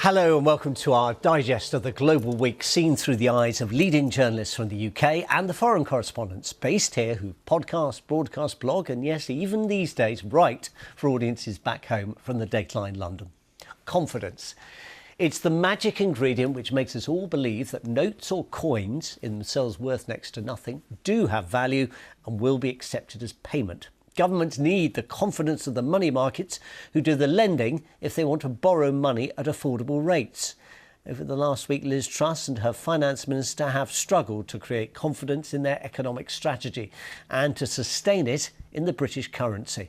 Hello and welcome to our digest of the global week seen through the eyes of leading journalists from the UK and the foreign correspondents based here who podcast, broadcast, blog and yes, even these days write for audiences back home from the Dateline London. Confidence. It's the magic ingredient which makes us all believe that notes or coins, in themselves worth next to nothing, do have value and will be accepted as payment. Governments need the confidence of the money markets who do the lending if they want to borrow money at affordable rates. Over the last week, Liz Truss and her finance minister have struggled to create confidence in their economic strategy and to sustain it in the British currency.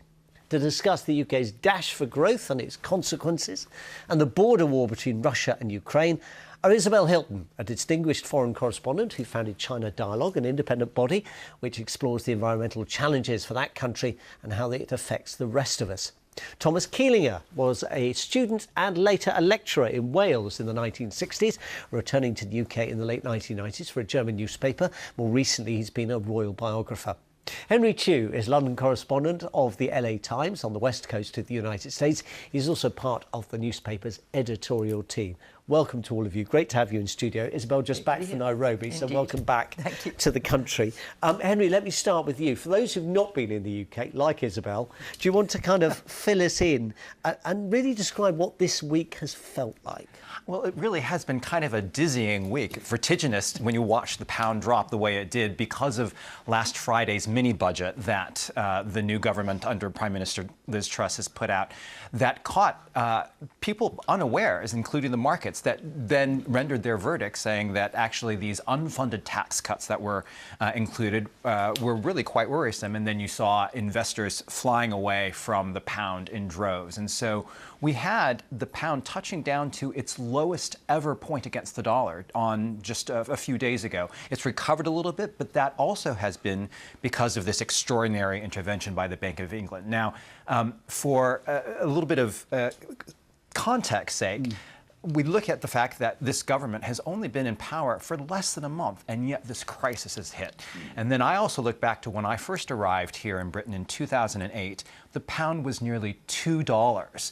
To discuss the UK's dash for growth and its consequences and the border war between Russia and Ukraine are Isabel Hilton, a distinguished foreign correspondent who founded China Dialogue, an independent body which explores the environmental challenges for that country and how it affects the rest of us. Thomas Keelinger was a student and later a lecturer in Wales in the 1960s, returning to the UK in the late 1990s for a German newspaper. More recently, he's been a royal biographer. Henry Chu is London correspondent of the LA Times on the west coast of the United States. He's also part of the newspaper's editorial team. Welcome to all of you. Great to have you in studio. Isabel, just back from Nairobi, Indeed. so welcome back to the country. Henry, let me start with you. For those who've not been in the UK, like Isabel, do you want to kind of fill us in and really describe what this week has felt like? Well, it really has been kind of a dizzying week, vertiginous when you watch the pound drop the way it did because of last Friday's mini budget that the new government under Prime Minister Liz Truss has put out that caught people unawares, including the markets, that then rendered their verdict saying that actually these unfunded tax cuts that were included were really quite worrisome. And then you saw investors flying away from the pound in droves. And so we had the pound touching down to its lowest ever point against the dollar on just a few days ago. It's recovered a little bit, but that also has been because of this extraordinary intervention by the Bank of England. Now, for a little bit of context sake, we look at the fact that this government has only been in power for less than a month, and yet this crisis has hit. And then I also look back to when I first arrived here in Britain in 2008, the pound was nearly $2,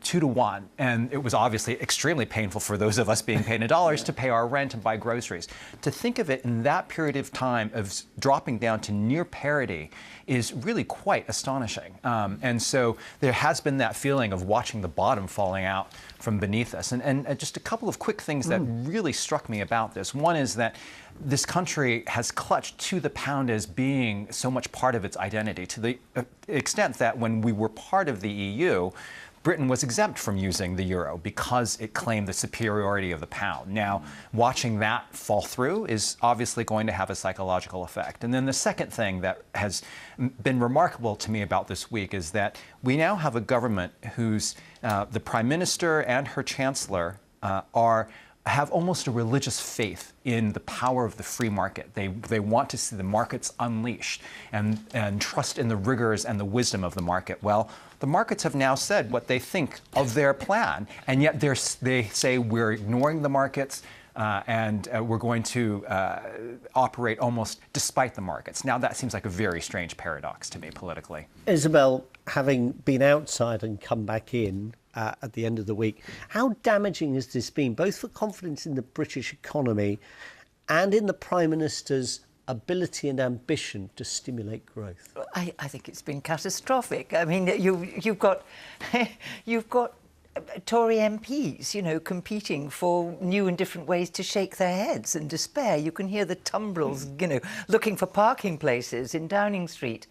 2 to 1. And it was obviously extremely painful for those of us being paid in dollars to pay our rent and buy groceries. To think of it in that period of time of dropping down to near parity is really quite astonishing. And so there has been that feeling of watching the bottom falling out from beneath us. And just a couple of quick things that really struck me about this. One is that this country has clutched to the pound as being so much part of its identity, to the extent that when we were part of the EU, Britain was exempt from using the euro because it claimed the superiority of the pound. Now, watching that fall through is obviously going to have a psychological effect. And then the second thing that has been remarkable to me about this week is that we now have a government whose the Prime Minister and her Chancellor have almost a religious faith in the power of the free market. They want to see the markets unleashed and trust in the rigors and the wisdom of the market. Well, the markets have now said what they think of their plan, and yet they say we're ignoring the markets and we're going to operate almost despite the markets. Now that seems like a very strange paradox to me politically. Isabel, having been outside and come back in, at the end of the week, how damaging has this been, both for confidence in the British economy and in the Prime Minister's ability and ambition to stimulate growth? I think it's been catastrophic. I mean, you've got Tory MPs, you know, competing for new and different ways to shake their heads in despair. You can hear the tumbrils, you know, looking for parking places in Downing Street.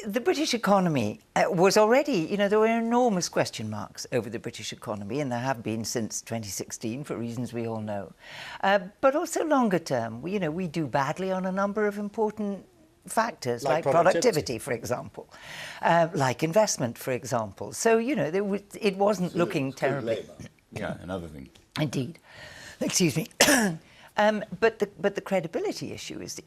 The British economy was already, you know, there were enormous question marks over the British economy, and there have been since 2016 for reasons we all know. But also longer term, you know, we do badly on a number of important factors like productivity, for example, like investment, for example. So, you know, it wasn't looking terribly. Yeah, another thing. Indeed. Excuse me. But the credibility issue is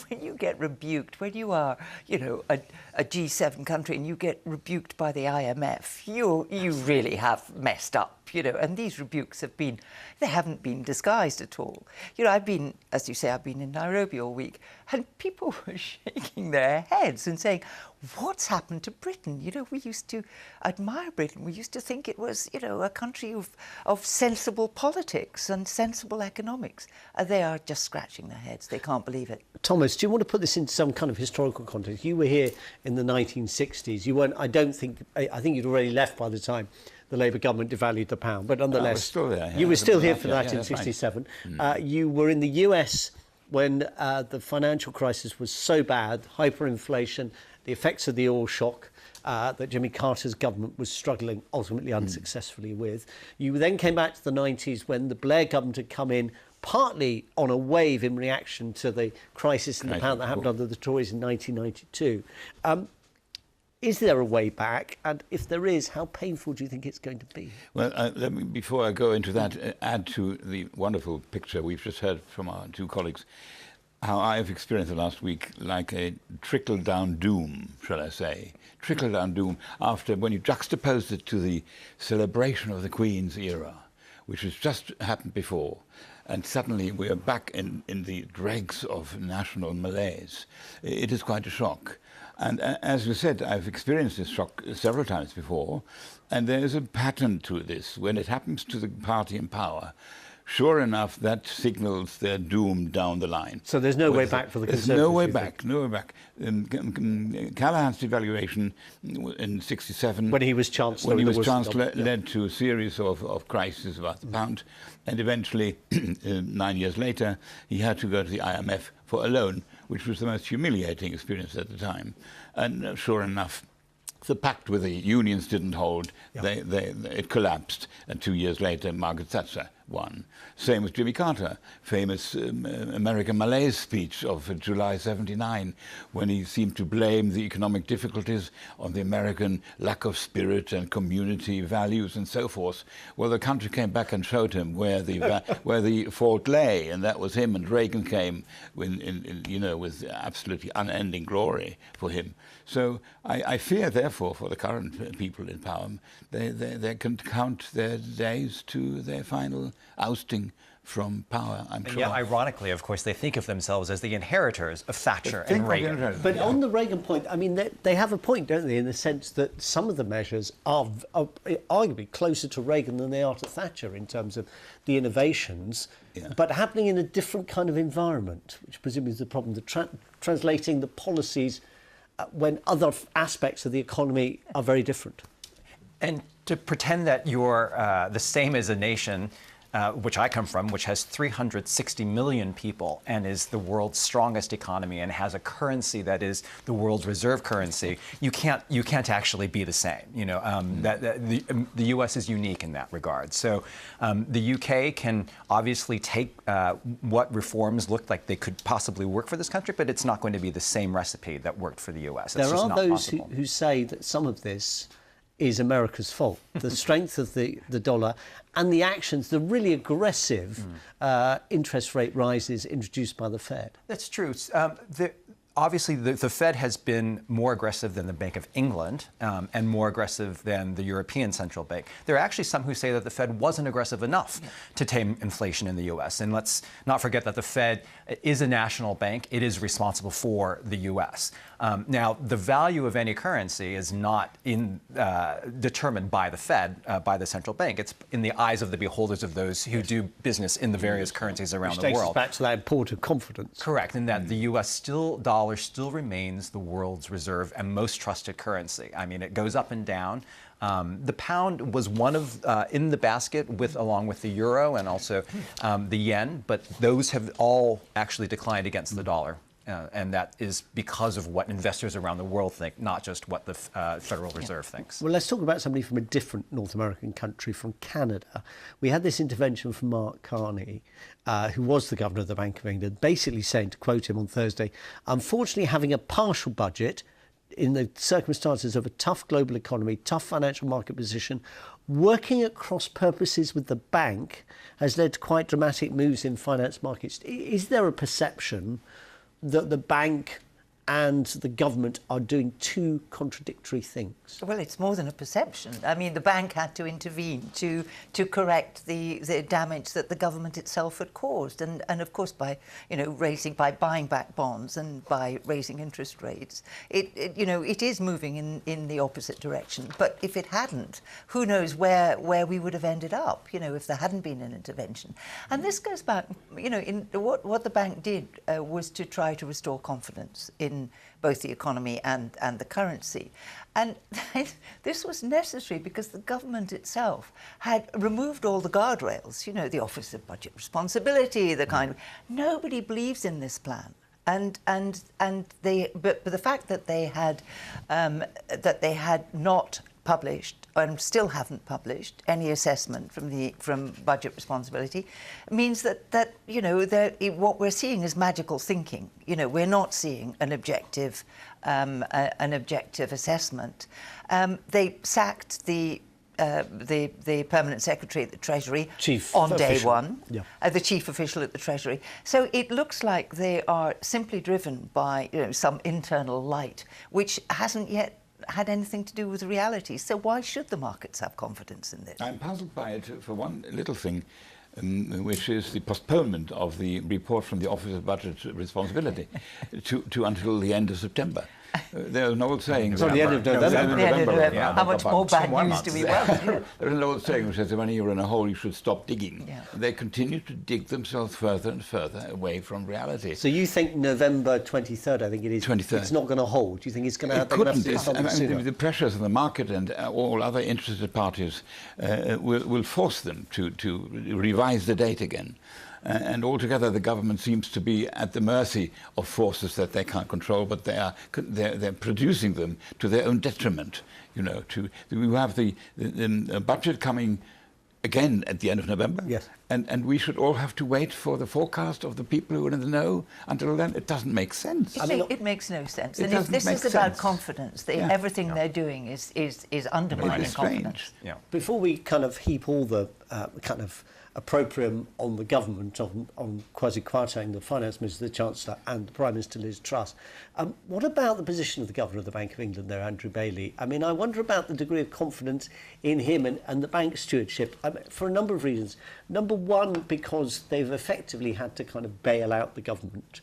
when you get rebuked, when you are, you know, a G7 country and you get rebuked by the IMF, you really have messed up, you know. And these rebukes they haven't been disguised at all. You know, I've been, as you say, I've been in Nairobi all week. And people were shaking their heads and saying, what's happened to Britain? You know, we used to admire Britain. We used to think it was, you know, a country of sensible politics and sensible economics. They are just scratching their heads. They can't believe it. Thomas, do you want to put this into some kind of historical context? You were here in the 1960s. You weren't, I think you'd already left by the time the Labour government devalued the pound, but nonetheless, I was still there, yeah. You were still here for Yeah, that yeah, in '67. Right. You were in the US when the financial crisis was so bad, hyperinflation, the effects of the oil shock that Jimmy Carter's government was struggling ultimately unsuccessfully with. You then came back to the 90s when the Blair government had come in partly on a wave in reaction to the crisis in the pound that happened under the Tories in 1992. Is there a way back? And if there is, how painful do you think it's going to be? Well, let me, before I go into that, add to the wonderful picture we've just heard from our two colleagues, how I've experienced the last week like a trickle-down doom, shall I say. Trickle-down doom after, when you juxtapose it to the celebration of the Queen's era, which has just happened before, and suddenly we are back in the dregs of national malaise. It is quite a shock. And as you said, I've experienced this shock several times before, and there is a pattern to this. When it happens to the party in power, sure enough, that signals their doom down the line. So there's no way back for the Conservatives? There's no way back, no way back. Callaghan's devaluation in '67, when he was Chancellor, led to a series of crises about the pound, and eventually, 9 years later, he had to go to the IMF for a loan, which was the most humiliating experience at the time. And sure enough, the pact with the unions didn't hold. It collapsed, and 2 years later, Margaret Thatcher won. Same with Jimmy Carter, famous American malaise speech of July '79, when he seemed to blame the economic difficulties on the American lack of spirit and community values and so forth. Well, the country came back and showed him where the fault lay, and that was him. And Reagan came with absolutely unending glory for him. So I fear, therefore, for the current people in power, they can count their days to their final ousting from power, I'm sure. Yeah, ironically, of course, they think of themselves as the inheritors of Thatcher and Reagan. But on the Reagan point, I mean, they have a point, don't they, in the sense that some of the measures are arguably closer to Reagan than they are to Thatcher in terms of the innovations, but happening in a different kind of environment, which presumably is the problem, translating the policies when other aspects of the economy are very different. And to pretend that you're the same as a nation, which I come from, which has 360 million people and is the world's strongest economy and has a currency that is the world's reserve currency, you can't actually be the same. You know, the U.S. is unique in that regard. So the U.K. can obviously take what reforms look like they could possibly work for this country, but it's not going to be the same recipe that worked for the U.S. There are those who say that some of this is America's fault. The strength of the dollar and the actions, the really aggressive interest rate rises introduced by the Fed. That's true. Obviously, the Fed has been more aggressive than the Bank of England and more aggressive than the European Central Bank. There are actually some who say that the Fed wasn't aggressive enough to tame inflation in the U.S. And let's not forget that the Fed is a national bank. It is responsible for the U.S. Now, the value of any currency is not determined by the Fed, by the central bank. It's in the eyes of the beholders of those who do business in the various currencies around the world. Which takes us back to that important confidence. Correct, in that the U.S. dollar still remains the world's reserve and most trusted currency. I mean, it goes up and down. The pound was one of in the basket along with the euro and also the yen, but those have all actually declined against the dollar. And that is because of what investors around the world think, not just what the Federal Reserve thinks. Well, let's talk about somebody from a different North American country, from Canada. We had this intervention from Mark Carney, who was the governor of the Bank of England, basically saying, to quote him on Thursday, unfortunately having a partial budget in the circumstances of a tough global economy, tough financial market position, working at cross purposes with the bank has led to quite dramatic moves in finance markets. Is there a perception that the bank and the government are doing two contradictory things? Well, it's more than a perception. I mean, the bank had to intervene to correct the damage that the government itself had caused, and of course by by buying back bonds and by raising interest rates, it is moving in the opposite direction. But if it hadn't, who knows where we would have ended up? If there hadn't been an intervention. And this goes back, in what the bank did was to try to restore confidence in both the economy and the currency. And this was necessary because the government itself had removed all the guardrails, the Office of Budget Responsibility, the kind of... Nobody believes in this plan. But the fact that they had not published and still haven't published any assessment from Budget Responsibility means that what we're seeing is magical thinking. We're not seeing an objective assessment. They sacked the permanent secretary at the Treasury on day one, the chief official at the Treasury. So it looks like they are simply driven by some internal light, which hasn't yet had anything to do with reality. So why should the markets have confidence in this? I'm puzzled by it for one little thing, which is the postponement of the report from the Office of Budget Responsibility to until the end of September. There's an old saying. So the end of November. Yeah, how much more bad news do we want? There's an old saying which says, when you're in a hole, you should stop digging. Yeah. They continue to dig themselves further and further away from reality. So you think November 23rd, I think it is, 23rd. It's not going to hold? Do you think it's going to have Couldn't. to do something sooner? The pressures of the market and all other interested parties will force them to revise the date again. And altogether, the government seems to be at the mercy of forces that they can't control, but they're producing them to their own detriment. We have the budget coming again at the end of November. Yes. And we should all have to wait for the forecast of the people who are in the know. Until then, it doesn't make sense. It makes no sense. And if this is about confidence, everything they're doing is undermining confidence. Yeah. Before we kind of heap all the kind of opprobrium on the government, on Kwasi Kwarteng, the Finance Minister, the Chancellor, and the Prime Minister Liz Truss, what about the position of the Governor of the Bank of England there, Andrew Bailey? I mean, I wonder about the degree of confidence in him and the bank stewardship for a number of reasons. Number one, because they've effectively had to kind of bail out the government.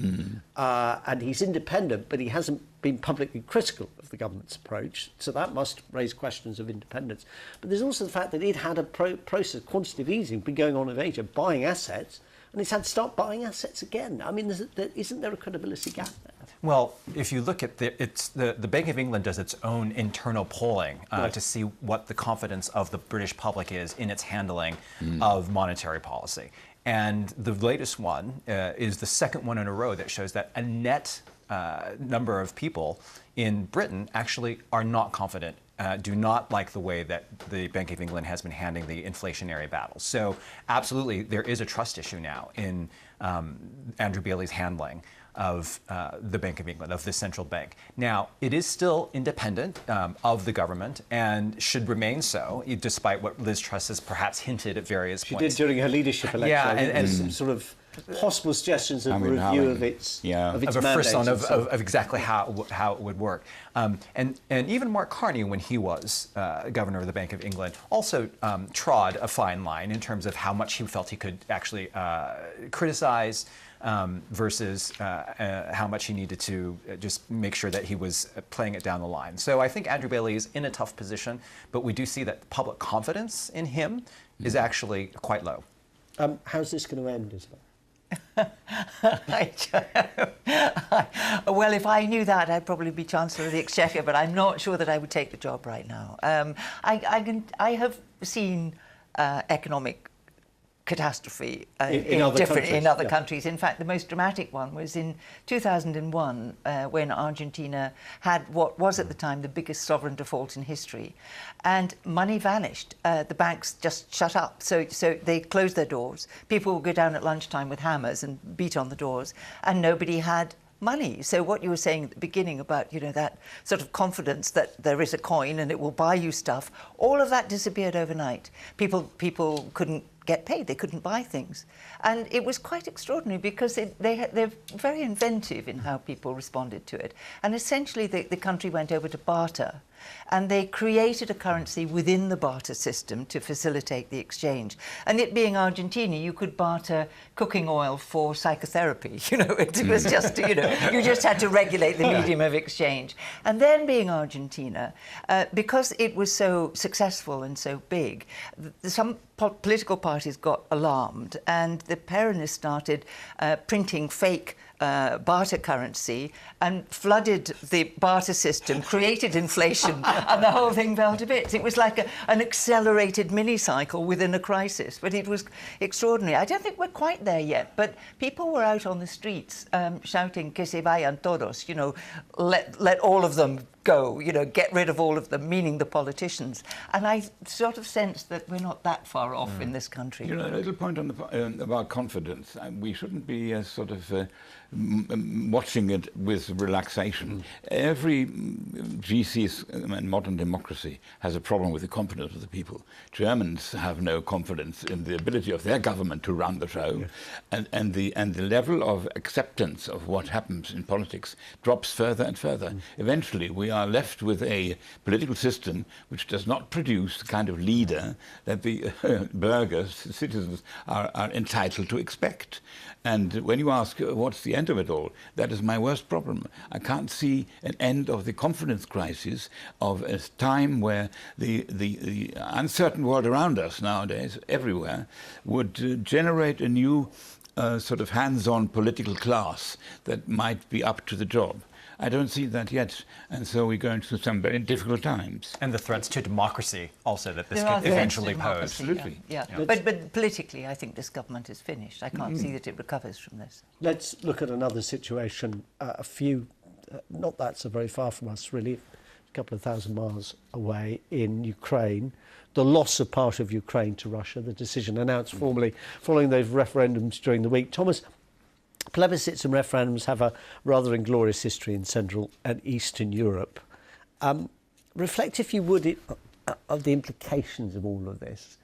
And he's independent, but he hasn't been publicly critical of the government's approach, so that must raise questions of independence. But there's also the fact that it had a process, quantitative easing, been going on in Asia, buying assets, and it's had to start buying assets again. I mean, isn't there a credibility gap there? Well, if you look at the Bank of England does its own internal polling to see what the confidence of the British public is in its handling of monetary policy. And the latest one is the second one in a row that shows that a net number of people in Britain actually are not confident, do not like the way that the Bank of England has been handling the inflationary battle. So absolutely, there is a trust issue now in Andrew Bailey's handling of the Bank of England, of the central bank. Now, it is still independent of the government and should remain so, despite what Liz Truss has perhaps hinted at various points. She did during her leadership election. Yeah, and some sort of possible suggestions of review of its frisson of exactly how it would work. And even Mark Carney, when he was governor of the Bank of England, also trod a fine line in terms of how much he felt he could actually criticize versus how much he needed to just make sure that he was playing it down the line. So I think Andrew Bailey is in a tough position, but we do see that public confidence in him is actually quite low. How's this going to end, Isabel? Well, if I knew that, I'd probably be Chancellor of the Exchequer, but I'm not sure that I would take the job right now. I have seen economic catastrophe in other countries. In fact, the most dramatic one was in 2001 when Argentina had what was at the time the biggest sovereign default in history, and money vanished. The banks just shut up, so they closed their doors. People would go down at lunchtime with hammers and beat on the doors, and nobody had money. So what you were saying at the beginning about, that sort of confidence that there is a coin and it will buy you stuff, all of that disappeared overnight. People couldn't get paid. They couldn't buy things. And it was quite extraordinary because they're very inventive in how people responded to it. And essentially, the country went over to barter. And they created a currency within the barter system to facilitate the exchange. And it being Argentina, you could barter cooking oil for psychotherapy. You know, it was just, you know, you just had to regulate the medium of exchange. And then being Argentina, because it was so successful and so big, some political parties got alarmed, and the Peronists started printing fake barter currency and flooded the barter system, created inflation, and the whole thing fell to bits. It was like an accelerated mini-cycle within a crisis, but it was extraordinary. I don't think we're quite there yet, but people were out on the streets shouting, que se vayan todos, you know, let all of them go, you know, get rid of all of them, meaning the politicians. And I sort of sense that we're not that far off in this country. You know, a little point on the, about confidence. We shouldn't be sort of watching it with relaxation. Every GC and modern democracy has a problem with the confidence of the people. Germans have no confidence in the ability of their government to run the show, and the level of acceptance of what happens in politics drops further and further. Eventually, we are left with a political system which does not produce the kind of leader that the burghers, citizens, are entitled to expect. And when you ask what's the end of it all, that is my worst problem. I can't see an end of the confidence crisis of a time where the uncertain world around us nowadays, everywhere, would generate a new sort of hands-on political class that might be up to the job. I don't see that yet, and so we're going through some very difficult times. And the threats to democracy also that this There are could threats to eventually pose. democracy, Absolutely. Yeah. Yeah. But politically, I think this government is finished. I can't see that it recovers from this. Let's look at another situation, a few, not that so very far from us, really, a couple of thousand miles away in Ukraine. The loss of part of Ukraine to Russia, the decision announced formally following those referendums during the week. Thomas, plebiscites and referendums have a rather inglorious history in Central and Eastern Europe. Reflect, if you would, of the implications of all of this.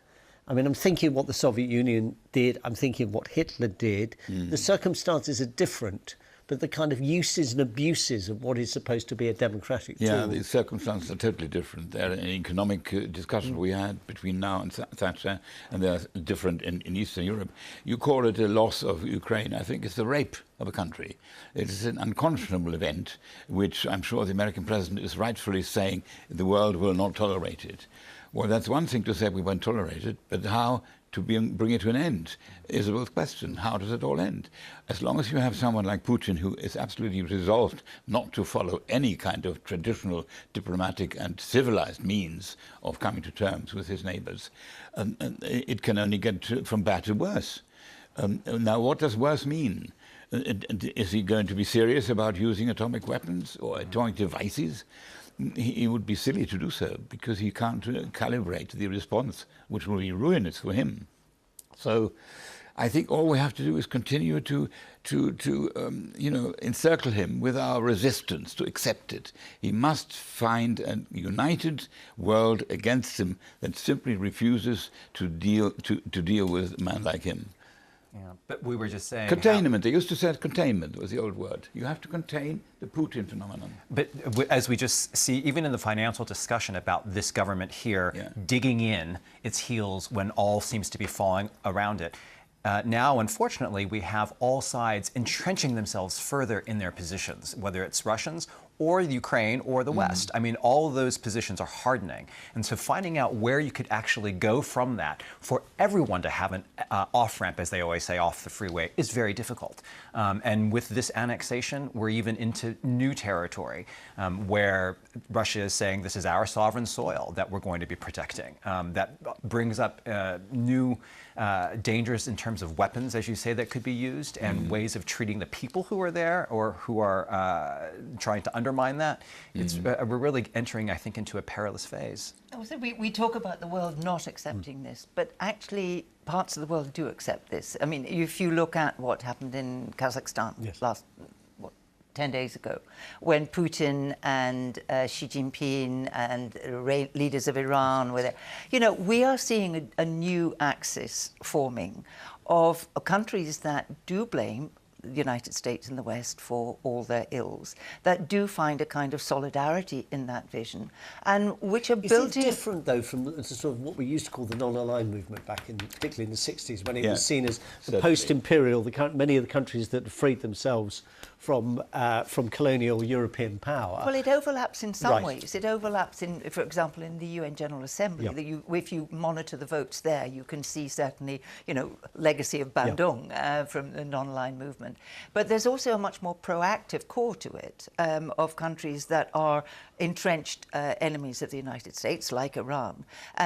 I mean, I'm thinking of what the Soviet Union did. I'm thinking of what Hitler did. The circumstances are different, but the kind of uses and abuses of what is supposed to be a democratic tool. Yeah, the circumstances are totally different. There are an economic discussion we had between now and Thatcher, and they're different in Eastern Europe. You call it a loss of Ukraine. I think it's the rape of a country. It is an unconscionable event, which I'm sure the American president is rightfully saying the world will not tolerate it. Well, that's one thing to say we won't tolerate it, but how to bring it to an end is a both question. How does it all end? As long as you have someone like Putin who is absolutely resolved not to follow any kind of traditional diplomatic and civilized means of coming to terms with his neighbors, it can only get from bad to worse. Now, what does worse mean? Is he going to be serious about using atomic weapons or atomic devices? He would be silly to do so because he can't calibrate the response, which will be ruinous for him. So I think all we have to do is continue to encircle him with our resistance to accept it. He must find a united world against him that simply refuses to deal with a man like him. Yeah, but we were just saying... Containment. They used to say containment was the old word. You have to contain the Putin phenomenon. But as we just see, even in the financial discussion about this government here digging in its heels when all seems to be falling around it, now, unfortunately, we have all sides entrenching themselves further in their positions, whether it's Russians or Ukraine or the West. I mean, all of those positions are hardening. And so finding out where you could actually go from that for everyone to have an off-ramp, as they always say, off the freeway, is very difficult. And with this annexation, we're even into new territory where Russia is saying this is our sovereign soil that we're going to be protecting. That brings up new dangers in terms of weapons, as you say, that could be used, and ways of treating the people who are there or who are trying to undermine that. It's, we're really entering, I think, into a perilous phase. We talk about the world not accepting this, but actually parts of the world do accept this. I mean, if you look at what happened in Kazakhstan last 10 days ago, when Putin and Xi Jinping and leaders of Iran were there. You know, we are seeing a new axis forming of countries that do blame the United States and the West for all their ills, that do find a kind of solidarity in that vision, and which are built in. Is it different, though, from the sort of what we used to call the non-aligned movement back in, particularly in the 60s, when it was seen as the post-imperial, many of the countries that freed themselves from colonial European power? Well, it overlaps in some ways. It overlaps in, for example, in the UN General Assembly. That if you monitor the votes there, you can see certainly, you know, legacy of Bandung from the non-aligned movement. But there's also a much more proactive core to it of countries that are entrenched enemies of the United States, like Iran,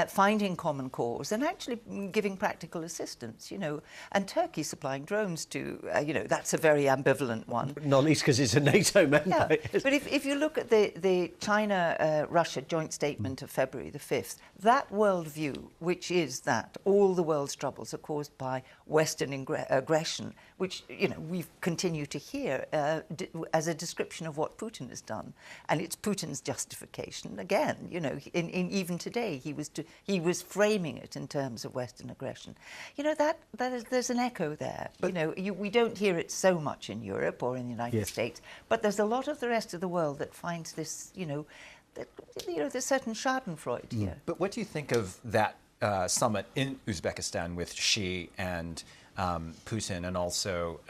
finding common cause and actually giving practical assistance, you know. And Turkey supplying drones to, you know, that's a very ambivalent one. Not least because it's a NATO member. Yeah. But if you look at the China-Russia joint statement of February the 5th, that worldview, which is that all the world's troubles are caused by Western aggression, which, you know, we continue to hear as a description of what Putin has done, and it's Putin's justification. Again, you know, in even today, he was framing it in terms of Western aggression. You know, there's an echo there. But, you know, we don't hear it so much in Europe or in the United States, but there's a lot of the rest of the world that finds this, you know, there's certain Schadenfreude here. But what do you think of that summit in Uzbekistan with Xi and Putin and also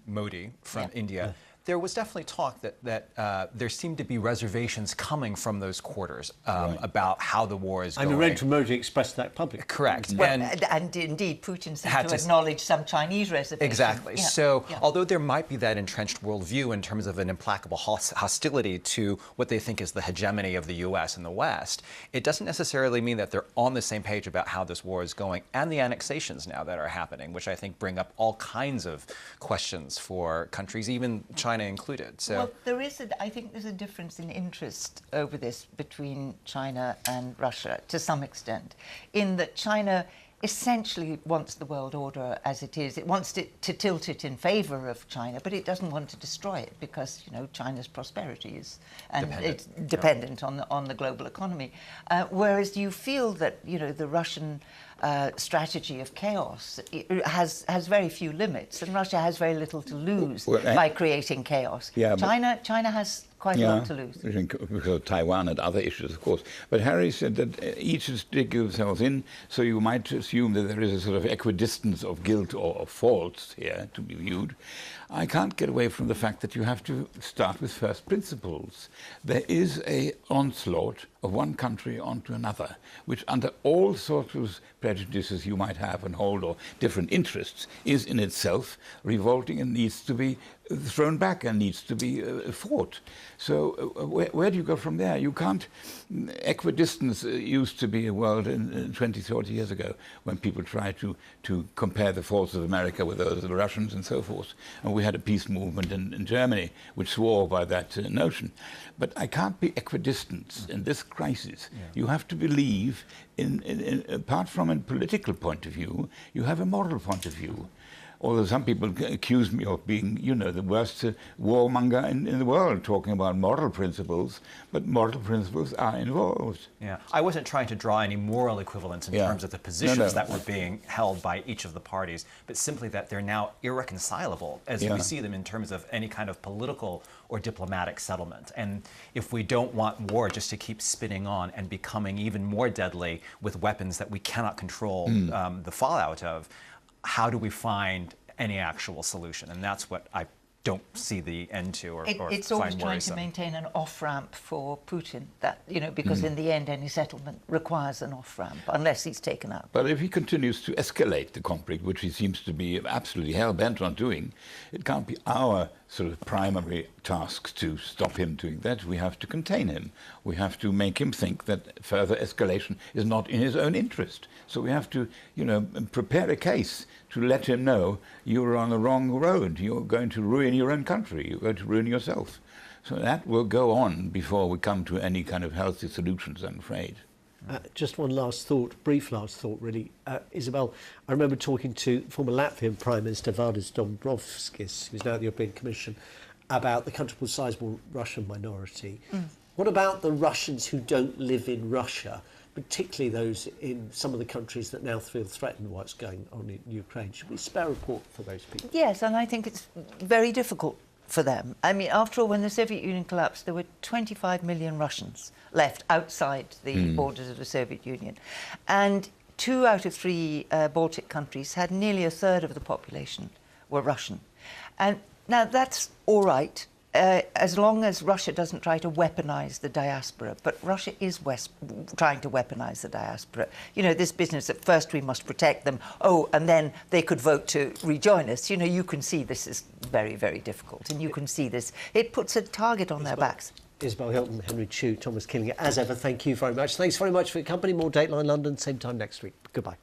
Modi from India? There was definitely talk that there seemed to be reservations coming from those quarters about how the war is going. And Narendra Modi expressed that publicly. Correct. Well, and indeed, Putin seemed to acknowledge some Chinese reservations. Exactly. Yeah. So although there might be that entrenched worldview in terms of an implacable hostility to what they think is the hegemony of the U.S. and the West, it doesn't necessarily mean that they're on the same page about how this war is going and the annexations now that are happening, which I think bring up all kinds of questions for countries, even China included. So, well, I think there's a difference in interest over this between China and Russia to some extent, in that China essentially wants the world order as it is. It wants to tilt it in favour of China, but it doesn't want to destroy it because, you know, China's prosperity is it's dependent on the global economy. Whereas you feel that, you know, the Russian strategy of chaos has very few limits, and Russia has very little to lose by creating chaos. Yeah, China has quite a lot to lose. Because of Taiwan and other issues, of course. But Harry said that each is digging themselves in, so you might assume that there is a sort of equidistance of guilt or of faults here to be viewed. I can't get away from the fact that you have to start with first principles. There is an onslaught of one country onto another, which under all sorts of prejudices you might have and hold or different interests, is in itself revolting and needs to be thrown back and needs to be fought. So where do you go from there? You can't. Equidistance used to be a world in 20, 30 years ago when people tried to compare the faults of America with those of the Russians and so forth. And we had a peace movement in Germany which swore by that notion. But I can't be equidistant in this crisis. Yeah. You have to believe, apart from a political point of view, you have a moral point of view. Although some people accuse me of being, you know, the worst warmonger in the world, talking about moral principles, but moral principles are involved. Yeah, I wasn't trying to draw any moral equivalence in terms of the positions that were being held by each of the parties, but simply that they're now irreconcilable as we see them in terms of any kind of political or diplomatic settlement. And if we don't want war just to keep spinning on and becoming even more deadly with weapons that we cannot control the fallout of, how do we find any actual solution? And that's what I don't see the end to or it's find always trying worrisome. to maintain an off-ramp for Putin, that, you know, because in the end any settlement requires an off-ramp unless he's taken out. But if he continues to escalate the conflict, which he seems to be absolutely hell-bent on doing, it can't be our sort of primary task to stop him doing that. We have to contain him. We have to make him think that further escalation is not in his own interest. So we have to, you know, prepare a case to let him know you're on the wrong road. You're going to ruin your own country. You're going to ruin yourself. So that will go on before we come to any kind of healthy solutions, I'm afraid. Just one last thought, brief last thought, really. Isabel, I remember talking to former Latvian Prime Minister Valdis Dombrovskis, who's now at the European Commission, about the comfortable, sizable Russian minority. What about the Russians who don't live in Russia, particularly those in some of the countries that now feel threatened by what's going on in Ukraine? Should we spare a report for those people? Yes, and I think it's very difficult for them. I mean, after all, when the Soviet Union collapsed, there were 25 million Russians left outside the borders of the Soviet Union. And 2 out of 3 Baltic countries had nearly a third of the population were Russian. And now that's all right, as long as Russia doesn't try to weaponize the diaspora. But Russia is trying to weaponize the diaspora. You know, this business that first we must protect them, and then they could vote to rejoin us. You know, you can see this is very, very difficult. And you can see this. It puts a target on their backs. Isabel Hilton, Henry Chu, Thomas Killinger, as ever, thank you very much. Thanks very much for your company. More Dateline London, same time next week. Goodbye.